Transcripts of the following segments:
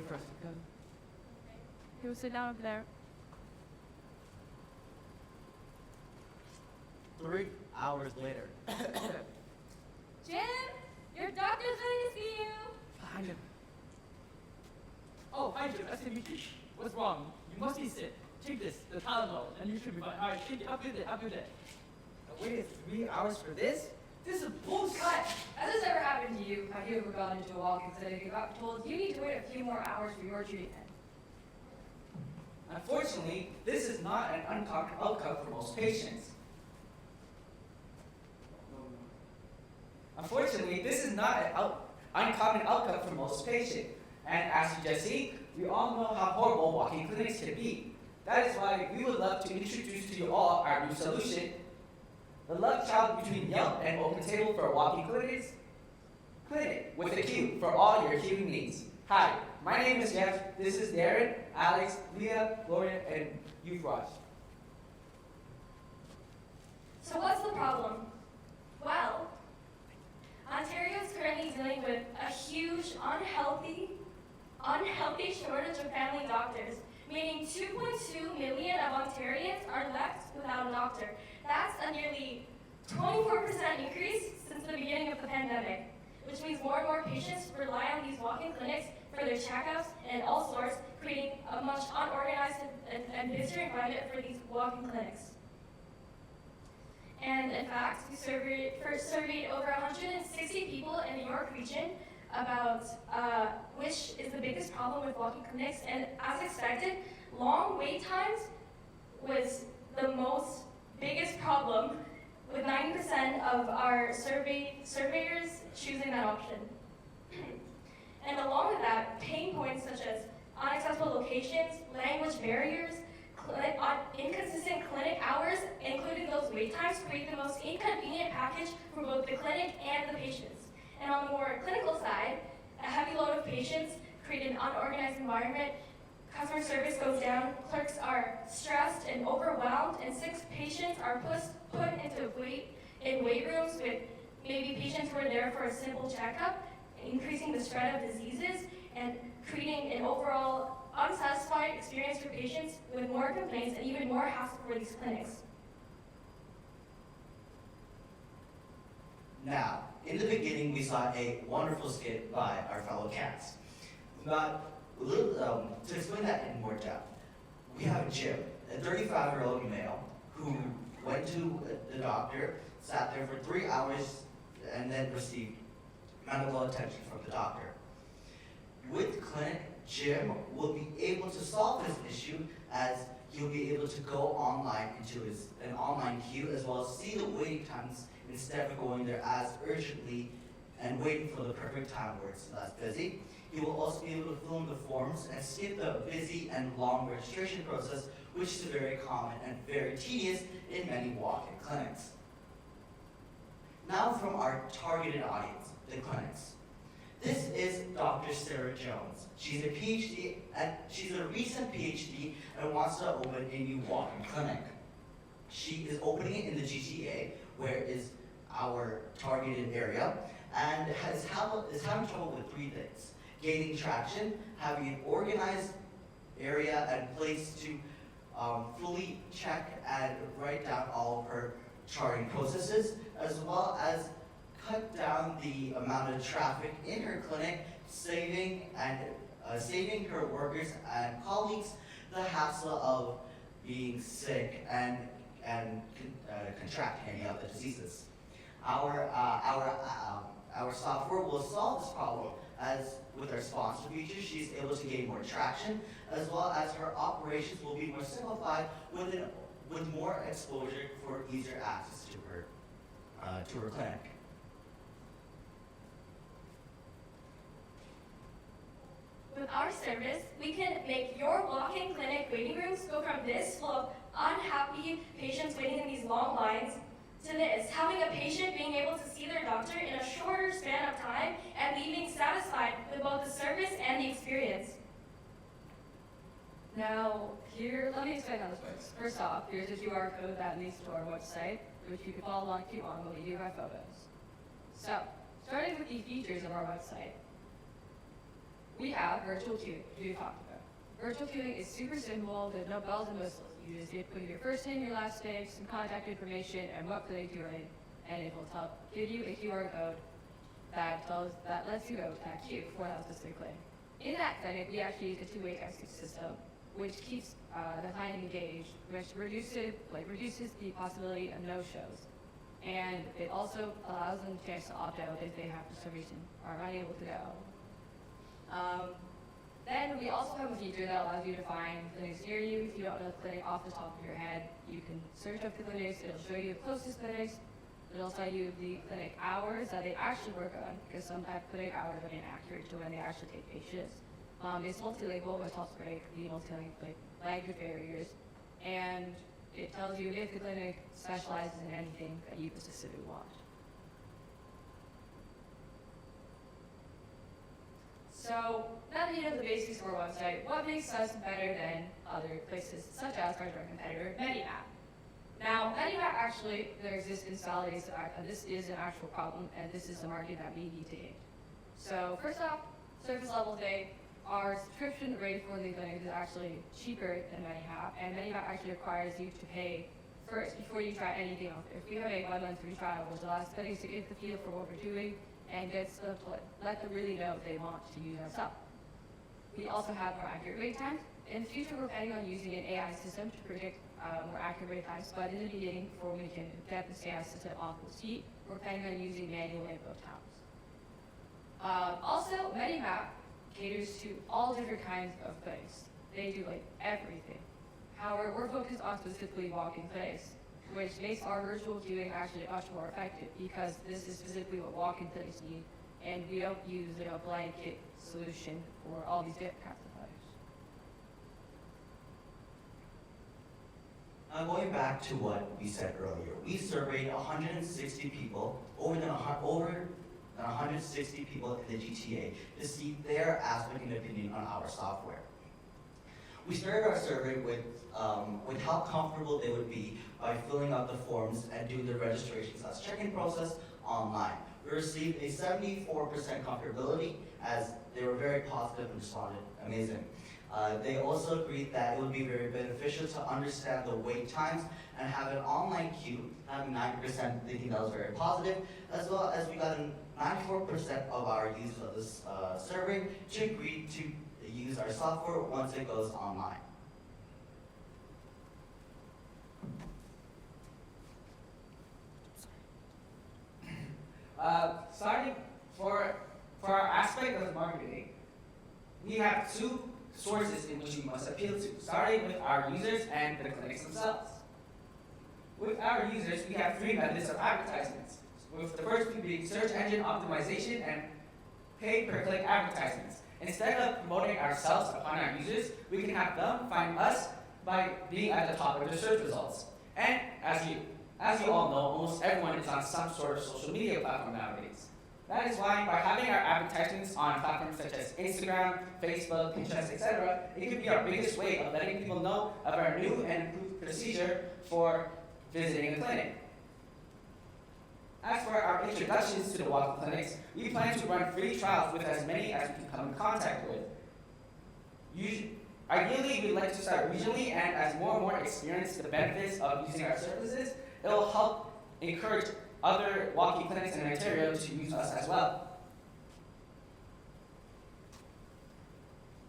for us to go. He will sit down over there. 3 hours later. Jim, your doctor's ready to see you. Hi, Jim. Oh, hi, Jim. Nice to meet you. What's wrong? You must be sick. Take this, the Tylenol, and you should be fine. All right, take it. Have a good day. Have a good day. I waited 3 hours for this? This is bullshit! Cut! Has this ever happened to you? Have you ever gone into a walk-in clinic and got told you need to wait a few more hours for your treatment? Unfortunately, this is not an uncommon outcome for most patients. Unfortunately, this is not an uncommon outcome for most patients. And as you just see, we all know how horrible walk-in clinics can be. That is why we would love to introduce to you all our new solution, the love child between Yelp and Open Table for walk-in clinics. Clinic with a Q for all your healing needs. Hi, my name is Jeff. This is Darren, Alex, Leah, Gloria, and Euphrasia. So what's the problem? Well, Ontario is currently dealing with a huge unhealthy shortage of family doctors, meaning 2.2 million of Ontarians are left without a doctor. That's a nearly 24% increase since the beginning of the pandemic, which means more and more patients rely on these walk-in clinics for their checkups and all sorts, creating a much unorganized and busier environment for these walk-in clinics. And in fact, we surveyed over 160 people in the York region about which is the biggest problem with walk-in clinics, and as expected, long wait times was the biggest problem, with 90% of our surveyors choosing that option. And along with that, pain points such as inaccessible locations, language barriers, inconsistent clinic hours, including those wait times, create the most inconvenient package for both the clinic and the patients. And on the more clinical side, a heavy load of patients create an unorganized environment, customer service goes down, clerks are stressed and overwhelmed, and sick patients are put into wait rooms with maybe patients who are there for a simple checkup, increasing the spread of diseases and creating an overall unsatisfied experience for patients with more complaints and even more hassle for these clinics. Now, in the beginning, we saw a wonderful skit by our fellow cats. To explain that in more depth, we have Jim, a 35-year-old male, who went to the doctor, sat there for 3 hours, and then received medical attention from the doctor. With Qlinic, Jim will be able to solve this issue as he'll be able to go online into an online queue, as well as see the waiting times instead of going there as urgently and waiting for the perfect time where it's less busy. He will also be able to fill in the forms and skip the busy and long registration process, which is very common and very tedious in many walk-in clinics. Now from our targeted audience, the clinics. This is Dr. Sarah Jones. She's a PhD, and she's a recent PhD and wants to open a new walk-in clinic. She is opening it in the GTA, where is our targeted area, and is having trouble with 3 things: gaining traction, having an organized area and place to fully check and write down all of her charting processes, as well as cut down the amount of traffic in her clinic, saving her workers and colleagues the hassle of being sick and contract any other diseases. Our software will solve this problem, as with our sponsor feature, she's able to gain more traction, as well as her operations will be more simplified with more exposure for easier access to her clinic. With our service, we can make your walk-in clinic waiting rooms go from this full of unhappy patients waiting in these long lines to this, having a patient being able to see their doctor in a shorter span of time and leaving satisfied with both the service and the experience. Now, let me explain how this works. First off, here's a QR code that leads to our website, which you can follow along if you want when we do our photos. So, starting with the features of our website. we have virtual queuing, which we talked about. Virtual queuing is super simple, there's no bells and whistles. You just put your first name, your last name, some contact information, and what clinic you're in, and it will give you a QR code that lets you go to that queue for that specific clinic. In that clinic, we actually use a two-way texting system, which keeps the client engaged, which reduces the possibility of no-shows. And it also allows them a chance to opt out if they have, for some reason, are unable to go. Then we also have a feature that allows you to find clinics near you. If you don't know the clinic off the top of your head, you can search up the clinics. It'll show you the closest clinics. It'll tell you the clinic hours that they actually work on, because sometimes clinic hours are inaccurate to when they actually take patients. It's multilingual, which helps break the language barriers. And it tells you if the clinic specializes in anything that you specifically want. So now that you know the basics of our website, what makes us better than other places, such as our direct competitor, Medimap? Now, Medimap actually, their existence validates the fact that this is an actual problem, and this is the market that we need to hit. So first off, service level today, our subscription rate for the clinic is actually cheaper than Medimap, and Medimap actually requires you to pay first before you try anything else. If we have a 1 month free trial, which allows clinics to get the feel for what we're doing, and let them really know if they want to use our stuff. We also have more accurate wait times. In the future, we're planning on using an AI system to predict more accurate wait times, but in the beginning, before we can get this AI system off the seat, we're planning on using manual input times. Also, Medimap caters to all different kinds of clinics. They do everything. However, we're focused on specifically walk-in clinics, which makes our virtual queuing actually much more effective, because this is specifically what walk-in clinics need, and we don't use a blanket solution for all these different kinds of clinics. Going back to what we said earlier, we surveyed 160 people, over than 160 people in the GTA, to see their aspect and opinion on our software. We started our survey with how comfortable they would be by filling out the forms and doing the registration/check-in process online. We received a 74% comfortability, as they were very positive and responded amazing. They also agreed that it would be very beneficial to understand the wait times and have an online queue, having 90% thinking that was very positive, as well as we got 94% of our users of this survey to agree to use our software once it goes online. Starting for our aspect of marketing, we have two sources in which we must appeal to, starting with our users and the clinics themselves. With our users, we have three methods of advertisements, with the first two being search engine optimization and pay-per-click advertisements. Instead of promoting ourselves upon our users, we can have them find us by being at the top of their search results. And as you all know, almost everyone is on some sort of social media platform nowadays. That is why by having our advertisements on platforms such as Instagram, Facebook, Pinterest, etc., it could be our biggest way of letting people know of our new and improved procedure for visiting a clinic. As for our introductions to the walk-in clinics, we plan to run free trials with as many as we can come in contact with. Ideally, we'd like to start regionally, and as more and more experience the benefits of using our services, it will help encourage other walk-in clinics in Ontario to use us as well.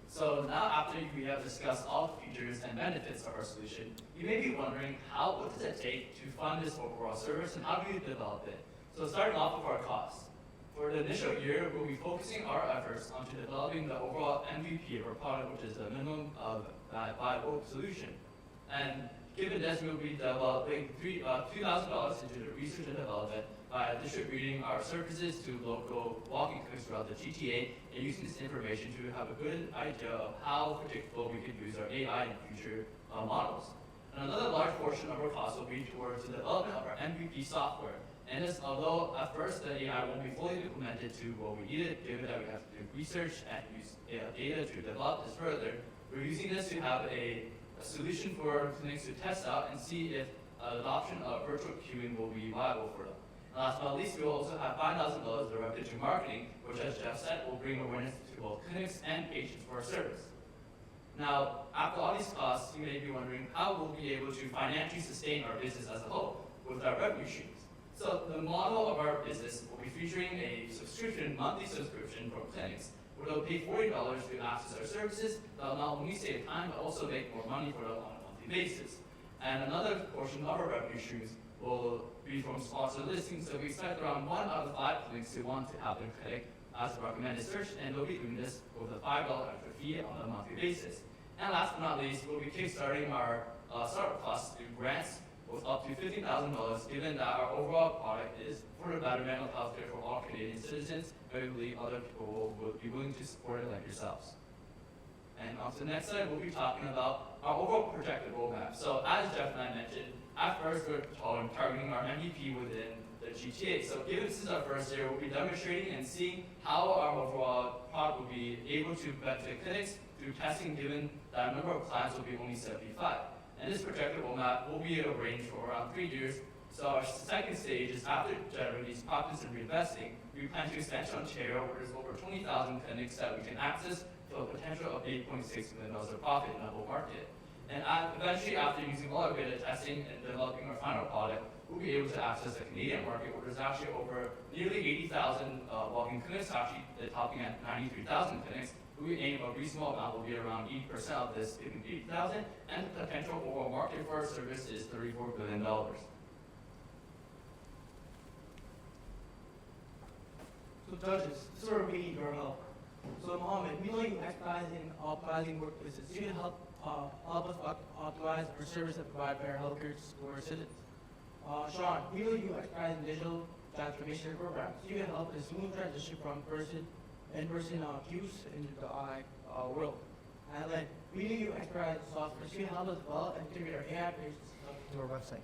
So now after we have discussed all the features and benefits of our solution, you may be wondering what does it take to fund this overall service and how do we develop it? So starting off with our costs. For the initial year, we'll be focusing our efforts onto developing the overall MVP of our product, which is the minimum viable solution. And given this, we'll be developing $2,000 into the research and development by distributing our services to local walk-in clinics throughout the GTA and using this information to have a good idea of how predictable we could use our AI in future models. And another large portion of our costs will be towards the development of our MVP software. And this, although at first the AI won't be fully implemented to what we needed, given that we have to do research and use data to develop this further, we're using this to have a solution for clinics to test out and see if adoption of virtual queuing will be viable for them. Last but not least, we will also have $5,000 directed to marketing, which, as Jeff said, will bring awareness to both clinics and patients for our service. Now, after all these costs, you may be wondering how we'll be able to financially sustain our business as a whole with our revenue streams. So the model of our business will be featuring a monthly subscription from clinics, where they'll pay $40 to access our services. They'll not only save time, but also make more money for them on a monthly basis. And another portion of our revenue streams will be from sponsored listings. So we expect around 1 out of 5 clinics to want to have their clinic as a recommended search, and they'll be doing this with a $5 extra fee on a monthly basis. And last but not least, we'll be kickstarting our startup costs through grants with up to $15,000, given that our overall product is for the betterment of healthcare for all Canadian citizens. We believe other people will be willing to support it like yourselves. And on to the next slide, we'll be talking about our overall projected roadmap. So as Jeff and I mentioned, at first we're targeting our MVP within the GTA. So given this is our first year, we'll be demonstrating and seeing how our overall product will be able to benefit clinics through testing, given that number of clients will be only 75. And this projected roadmap will be a range for around 3 years. So our second stage is after generating these profits and reinvesting, we plan to expand to Ontario, where there's over 20,000 clinics that we can access for a potential of $8.6 million of profit in the whole market. And eventually, after using all our beta testing and developing our final product, we'll be able to access the Canadian market, where there's actually over nearly 80,000 walk-in clinics, actually topping at 93,000 clinics. We aim a reasonable amount will be around 80% of this 80,000, and the potential overall market for our service is $34 billion. So judges, this is where we need your help. So Mohammed, we know you exercise in optimizing workplaces. You can help us optimize our service and provide better healthcare to our citizens. Sean, we know you exercise in digital transformation programs. You can help a smooth transition from in-person use into the online world. And then we know you exercise in software. So you can help us develop and integrate our AI-based system into our website.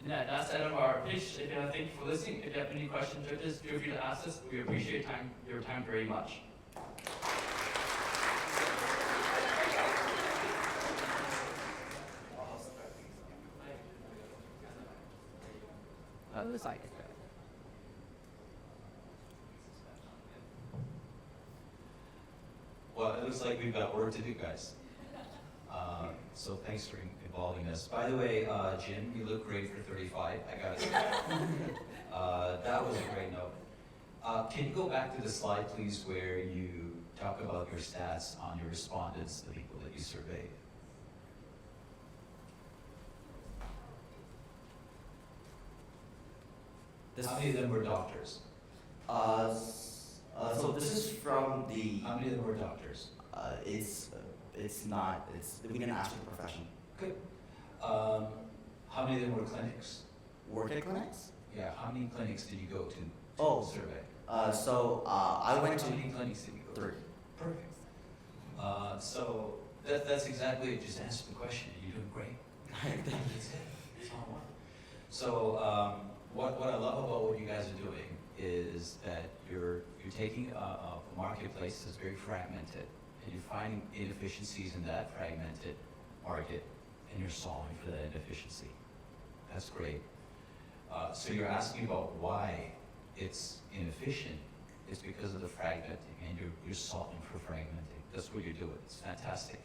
Yeah, that's the end of our pitch. Thank you for listening. If you have any questions, judges, feel free to ask us. We appreciate your time very much. Other side. Well, it looks like we've got work to do, guys. So thanks for involving us. By the way, Jim, you look great for 35. I gotta say that was a great note. Can you go back to the slide, please, where you talk about your stats on your respondents, the people that you surveyed? How many of them were doctors? So this is from the. How many of them were doctors? It's not. We didn't ask for the profession. Good. How many of them were clinics? Work at clinics. Yeah, how many clinics did you go to Oh. survey? I went to How many clinics did you go to? 3. Perfect. So that's exactly it. Just answer the question. You're doing great. That's it. That's all I want. So what I love about what you guys are doing is that you're taking a marketplace that's very fragmented, and you're finding inefficiencies in that fragmented market, and you're solving for that inefficiency. That's great. So you're asking about why it's inefficient. It's because of the fragmenting, and you're solving for fragmenting. That's what you're doing. It's fantastic.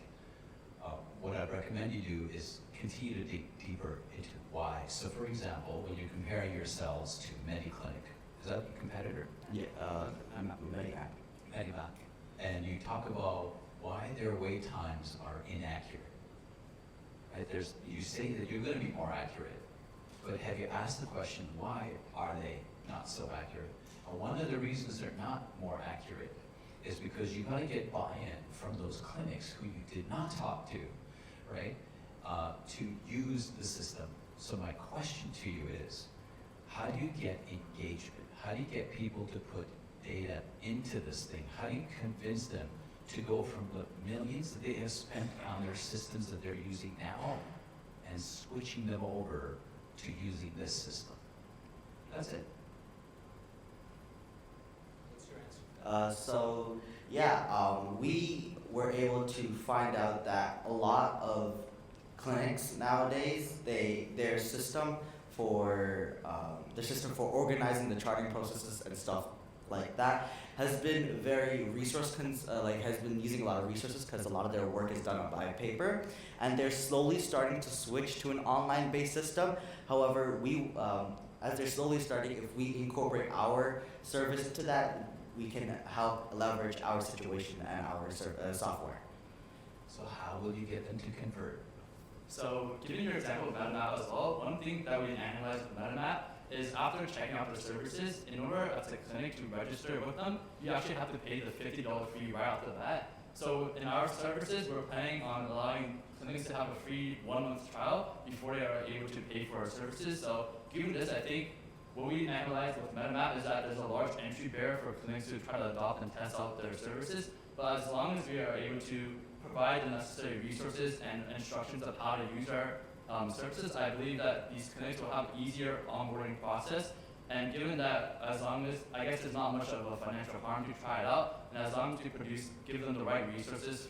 What I'd recommend you do is continue to dig deeper into why. So for example, when you're comparing yourselves to MediClinic, is that a competitor? Yeah. I'm not Medivac. Medivac. And you talk about why their wait times are inaccurate. Right? You say that you're going to be more accurate, but have you asked the question, why are they not so accurate? And one of the reasons they're not more accurate is because you got to get buy-in from those clinics who you did not talk to, right, to use the system. So my question to you is, how do you get engagement? How do you get people to put data into this thing? How do you convince them to go from the millions that they have spent on their systems that they're using now and switching them over to using this system? That's it. We were able to find out that a lot of clinics nowadays, their system for organizing the charting processes and stuff like that has been very has been using a lot of resources because a lot of their work is done by paper, and they're slowly starting to switch to an online-based system. However, as they're slowly starting, if we incorporate our service into that, we can help leverage our situation and our software. So how will you get them to convert? So, giving your example of MetaMap as well, one thing that we analyze with MetaMap is after checking out their services, in order as a clinic to register with them, you actually have to pay the $50 fee right off the bat. So, in our services, we're planning on allowing clinics to have a free 1-month trial before they are able to pay for our services. So, given this, I think what we analyze with MetaMap is that there's a large entry barrier for clinics to try to adopt and test out their services. But as long as we are able to provide the necessary resources and instructions of how to use our services, I believe that these clinics will have an easier onboarding process. And given that, as long as, I guess there's not much of a financial harm to try it out, and as long as we give them the right resources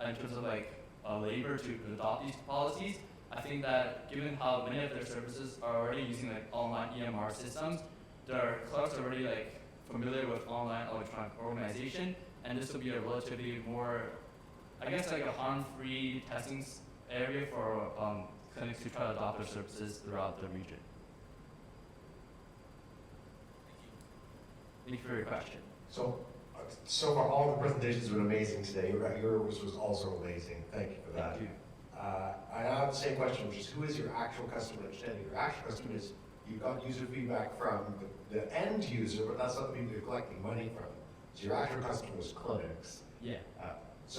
in terms of labor to adopt these policies, I think that given how many of their services are already using online EMR systems, their clerks are already familiar with online electronic organization, and this will be a relatively more, I guess a harm-free testing area for clinics to try to adopt their services throughout the region. Thank you for your question. So far, all the presentations have been amazing today. Yours was also amazing. Thank you for that. Thank you. I have the same question, which is who is your actual customer understanding? Your actual customer is, you got user feedback from the end user, but that's not the people you're collecting money from. So your actual customer is clinics. Yeah.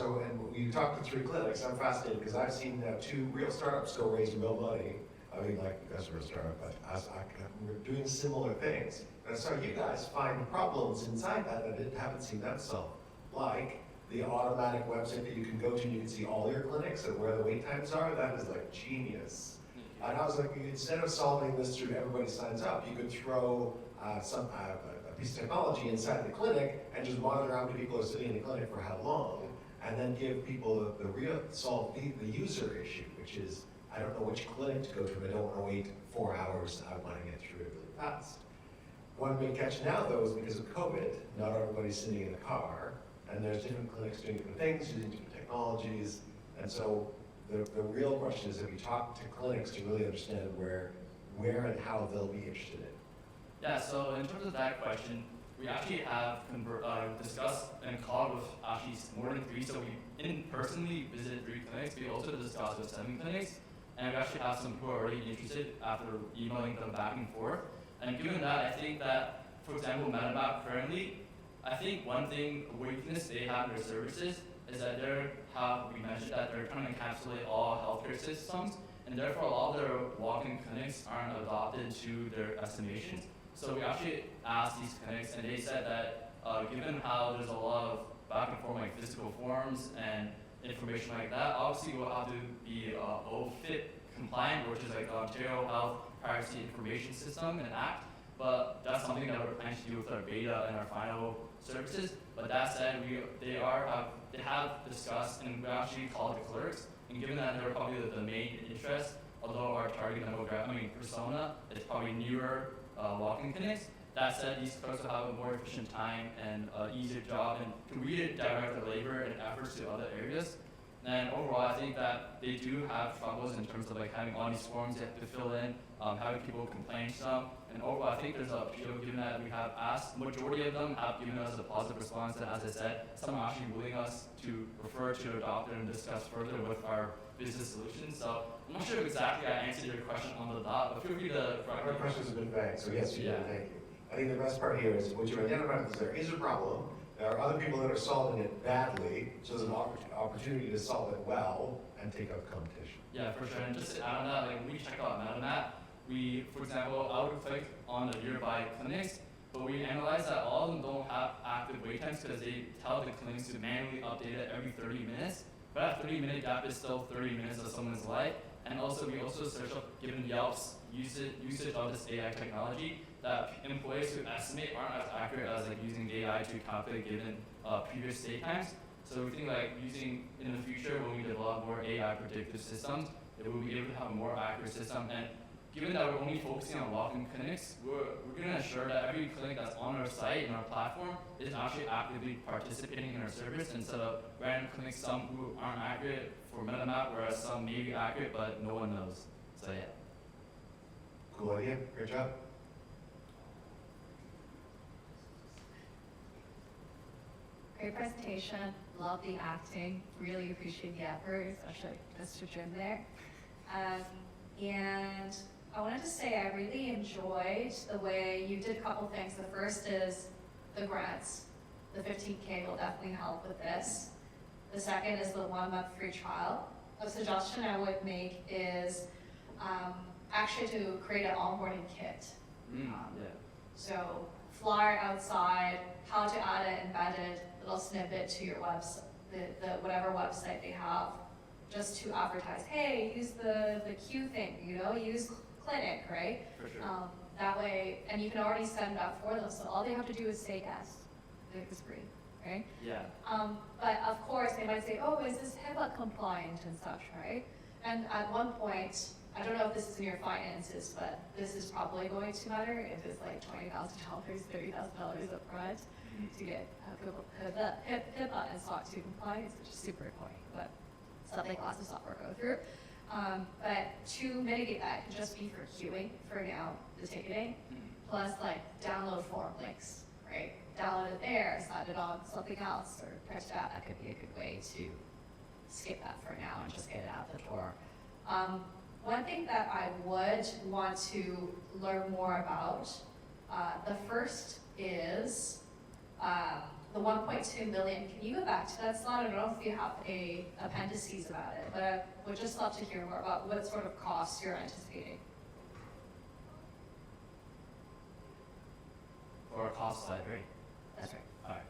And you talked to 3 clinics. I'm fascinated because I've seen 2 real startups go raise real money. I mean, like customer startup, but we're doing similar things. And so you guys find problems inside that I haven't seen them solve, like the automatic website that you can go to and you can see all your clinics and where the wait times are. That is genius. And I was like, instead of solving this through everybody signs up, you could throw a piece of technology inside the clinic and just monitor how many people are sitting in the clinic for how long, and then give people solve the user issue, which is, I don't know which clinic to go to, and I don't want to wait 4 hours. I want to get through it really fast. One big catch now, though, is because of COVID, not everybody's sitting in the car, and there's different clinics doing different things, using different technologies, and so the real question is, have you talked to clinics to really understand where and how they'll be interested in? Yeah, so in terms of that question, we actually have discussed and called with actually more than 3, so we personally visited 3 clinics. We also discussed with 7 clinics, and we actually have some who are already interested after emailing them back and forth. And given that, I think that, for example, MetaMap currently, I think one weakness they have in their services is that we mentioned that they're trying to encapsulate all healthcare systems, and therefore a lot of their walk-in clinics aren't adopted to their estimations. So we actually asked these clinics, and they said that given how there's a lot of back and forth physical forms and information like that, obviously we'll have to be OFIT compliant, which is Ontario Health Privacy Information System and Act. But that's something that we're planning to do with our beta and our final services. But that said, they have discussed, and we actually called the clerks, and given that they're probably the main interest, although our target persona is probably newer walk-in clinics. That said, these clerks will have a more efficient time and easier job and to redirect their labor and efforts to other areas. And overall, I think that they do have troubles in terms of having all these forms they have to fill in, having people complain some. And overall, I think there's a appeal given that we have asked, majority of them have given us a positive response. And as I said, some are actually willing us to refer to a doctor and discuss further with our business solutions. So I'm not sure if exactly I answered your question on the dot, but feel free to correct me. Our questions have been vague, so yes, you did. Yeah. Thank you. I think the best part here is what you identified is there is a problem. There are other people that are solving it badly, so there's an opportunity to solve it well and take out competition. Yeah, for sure. And just to add on that, when we check out MetaMap, for example, I would click on the nearby clinics, but we analyze that all of them don't have active wait times because they tell the clinics to manually update it every 30 minutes. But that 30-minute gap is still 30 minutes of someone's life. And also, we also search up, given Yelp's usage of this AI technology, that employees who estimate aren't as accurate as using AI to calculate given previous stay times. So we think using in the future when we develop more AI predictive systems, that we'll be able to have a more accurate system. And given that we're only focusing on walk-in clinics, we're going to ensure that every clinic that's on our site and our platform is actually actively participating in our service instead of random clinics, some who aren't accurate for MetaMap, whereas some may be accurate, but no one knows. So yeah. Cool idea, great job. Great presentation, love the acting, really appreciate the effort, especially Mr. Jim there. And I wanted to say I really enjoyed the way you did a couple things. The first is the grants. The 15K will definitely help with this. The second is the 1 month free trial. A suggestion I would make is actually to create an onboarding kit. Yeah. So flyer outside, how to add an embedded little snippet to your website, the whatever website they have, just to advertise, hey, use the Q thing, use Qlinic, right? For sure. That way, and you can already send that for them, so all they have to do is say yes. It's free, right? Yeah. But of course, they might say, oh, is this HIPAA compliant and such, right? And at one point, I don't know if this is in your finances, but this is probably going to matter if it's like $20,000, $30,000 up front to get HIPAA and SOC 2 compliance, which is super annoying, but something lots of software go through. But to mitigate that, it could just be for queuing for now, the ticketing, plus like download form links, right? Download it there, set it on something else, or press that. That could be a good way to skip that for now and just get it out the door. One thing that I would want to learn more about, the first is the 1.2 million. Can you go back to that slide? I don't know if you have appendices about it, but I would just love to hear more about what sort of costs you're anticipating. For our cost side, right? That's right. All right.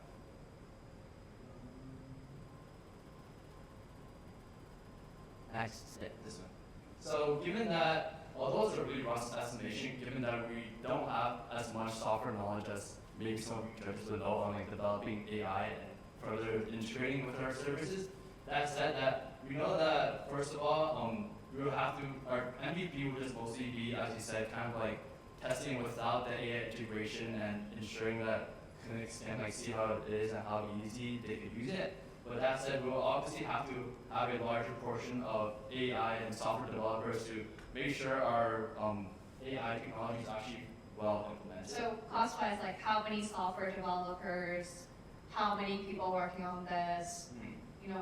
Next, this one. So given that, although it's a really rough estimation, given that we don't have as much software knowledge as maybe some of you judges would know on like developing AI and further integrating with our services, that said, that we know that first of all, we will have to, our MVP will just mostly be, as you said, kind of like testing without the AI integration and ensuring that clinics can like see how it is and how easy they could use it. But that said, we'll obviously have to have a larger portion of AI and software developers to make sure our AI technology is actually well implemented. So cost-wise, like how many software developers, how many people working on this,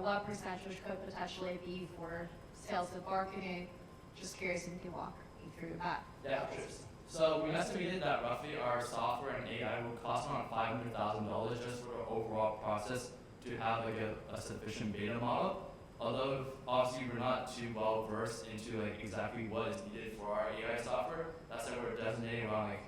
what percentage could potentially be for sales and marketing? Just curious if you can walk me through that. Yeah, sure. So we estimated that roughly our software and AI will cost around $500,000 just for the overall process to have like a sufficient beta model. Although obviously we're not too well versed into like exactly what is needed for our AI software, that's why we're designating around like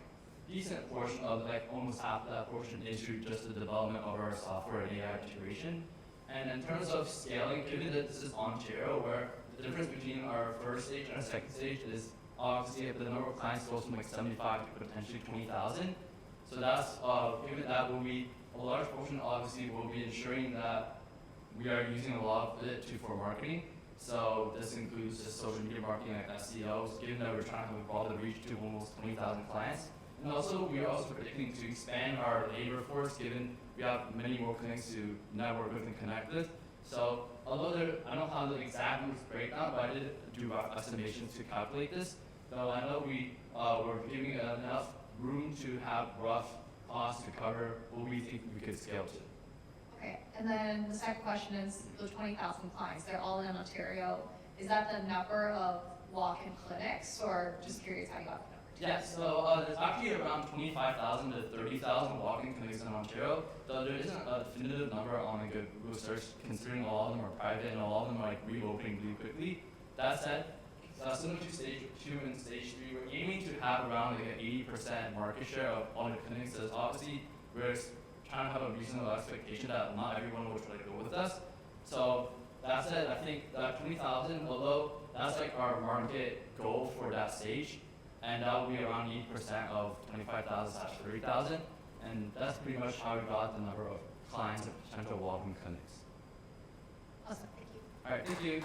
decent portion of like almost half of that portion into just the development of our software and AI integration. And in terms of scaling, given that this is Ontario, where the difference between our first stage and our second stage is obviously the number of clients goes from like 75 to potentially 20,000. So that's given that will be a large portion obviously will be ensuring that we are using a lot of it for marketing. So this includes just social media marketing like SEOs, given that we're trying to have broader reach to almost 20,000 clients. And also, we are also predicting to expand our labor force, given we have many more clinics to network with and connect with. So although I don't have the exact numbers breakdown, but I did do rough estimations to calculate this. So I know we're giving enough room to have rough costs to cover what we think we could scale to. Okay, and then the second question is the 20,000 clients, they're all in Ontario. Is that the number of walk-in clinics, or just curious how you got the number? Yeah, so there's actually around 25,000 to 30,000 walk-in clinics in Ontario, though there isn't a definitive number on like a Google search, considering all of them are private and all of them are like reopening really quickly. That said, similar to stage 2 and stage 3, we're aiming to have around like an 80% market share of all the clinics. So obviously, we're trying to have a reasonable expectation that not everyone will try to go with us. So that said, I think that 20,000, although that's like our market goal for that stage, and that will be around 8% of 25,000/30,000, and that's pretty much how we got the number of clients and potential walk-in clinics. Awesome, thank you. All right, thank you.